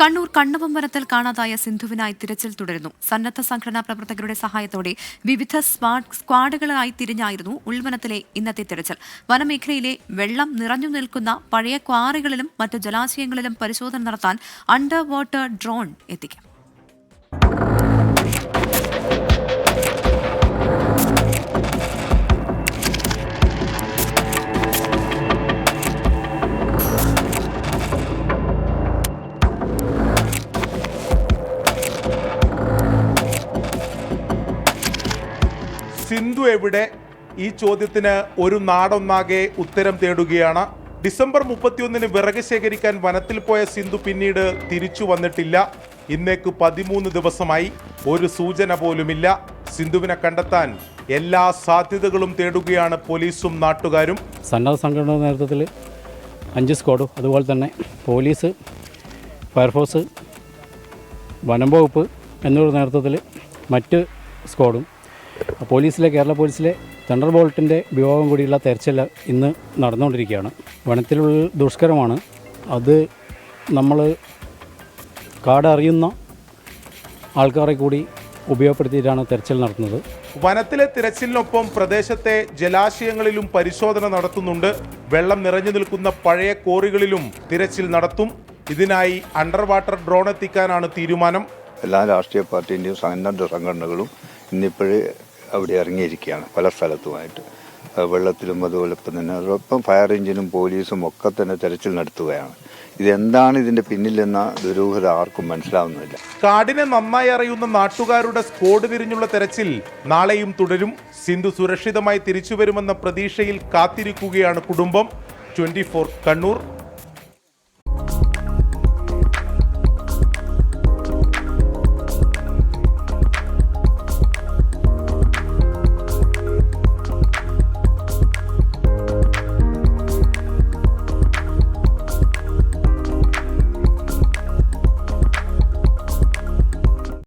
കണ്ണൂർ കണ്ണവം വനത്തിൽ കാണാതായ സിന്ധുവിനായി തിരച്ചിൽ തുടരുന്നു. സന്നദ്ധ സംഘടനാ പ്രവർത്തകരുടെ സഹായത്തോടെ വിവിധ സ്ക്വാഡുകളായി തിരിഞ്ഞായിരുന്നു ഉൾവനത്തിലെ ഇന്നത്തെ തിരച്ചിൽ. വനമേഖലയിലെ വെള്ളം നിറഞ്ഞു നിൽക്കുന്ന പഴയ ക്വാറികളിലും മറ്റു ജലാശയങ്ങളിലും പരിശോധന നടത്താൻ അണ്ടർ വാട്ടർ ഡ്രോൺ എത്തിക്കും. സിന്ധു എവിടെ? ഈ ചോദ്യത്തിന് ഒരു നാടൊന്നാകെ ഉത്തരം തേടുകയാണ്. ഡിസംബർ 31 വിറക് ശേഖരിക്കാൻ വനത്തിൽ പോയ സിന്ധു പിന്നീട് തിരിച്ചു വന്നിട്ടില്ല. ഇന്നേക്ക് 13 ദിവസമായി. ഒരു സൂചന പോലുമില്ല. സിന്ധുവിനെ കണ്ടെത്താൻ എല്ലാ സാധ്യതകളും തേടുകയാണ് പോലീസും നാട്ടുകാരും. സന്നദ്ധ സംഘടനയുടെ നേതൃത്വത്തിൽ 5 സ്ക്വാഡും അതുപോലെ തന്നെ പോലീസ്, ഫയർഫോഴ്സ്, വനം വകുപ്പ് എന്നിവരുടെ നേതൃത്വത്തിൽ മറ്റ് സ്ക്വാഡും, കേരള പോലീസിലെ തണ്ടർ ബോൾട്ടിൻ്റെ വിഭാഗം കൂടിയുള്ള തെരച്ചിൽ ഇന്ന് നടന്നുകൊണ്ടിരിക്കുകയാണ്. വനത്തിലുള്ള ദുഷ്കരമാണ്. അത് നമ്മൾ കാടറിയുന്ന ആൾക്കാരെ കൂടി ഉപയോഗപ്പെടുത്തിയിട്ടാണ് തെരച്ചിൽ നടത്തുന്നത്. വനത്തിലെ തിരച്ചിലിനൊപ്പം പ്രദേശത്തെ ജലാശയങ്ങളിലും പരിശോധന നടത്തുന്നുണ്ട്. വെള്ളം നിറഞ്ഞു നിൽക്കുന്ന പഴയ കോറികളിലും തിരച്ചിൽ നടത്തും. ഇതിനായി അണ്ടർ വാട്ടർ ഡ്രോൺ എത്തിക്കാനാണ് തീരുമാനം. എല്ലാ രാഷ്ട്രീയ പാർട്ടിൻ്റെയും സന്നദ്ധ സംഘടനകളും ഇന്നിപ്പോഴേ അവിടെ ഇറങ്ങിയിരിക്കുകയാണ്. പല സ്ഥലത്തുമായിട്ട് വെള്ളത്തിലും അതുപോലെ തന്നെ ഒപ്പം ഫയർ എഞ്ചിനും പോലീസും ഒക്കെ തന്നെ തെരച്ചിൽ നടത്തുകയാണ്. ഇതെന്താണ് ഇതിൻ്റെ പിന്നിലെന്ന ദുരൂഹത ആർക്കും മനസ്സിലാവുന്നില്ല. കാടിനെ നന്നായി അറിയുന്ന നാട്ടുകാരുടെ സ്ക്വാഡ് തിരിഞ്ഞുള്ള തെരച്ചിൽ നാളെയും തുടരും. സിന്ധു സുരക്ഷിതമായി തിരിച്ചുവരുമെന്ന പ്രതീക്ഷയിൽ കാത്തിരിക്കുകയാണ് കുടുംബം. 24 കണ്ണൂർ.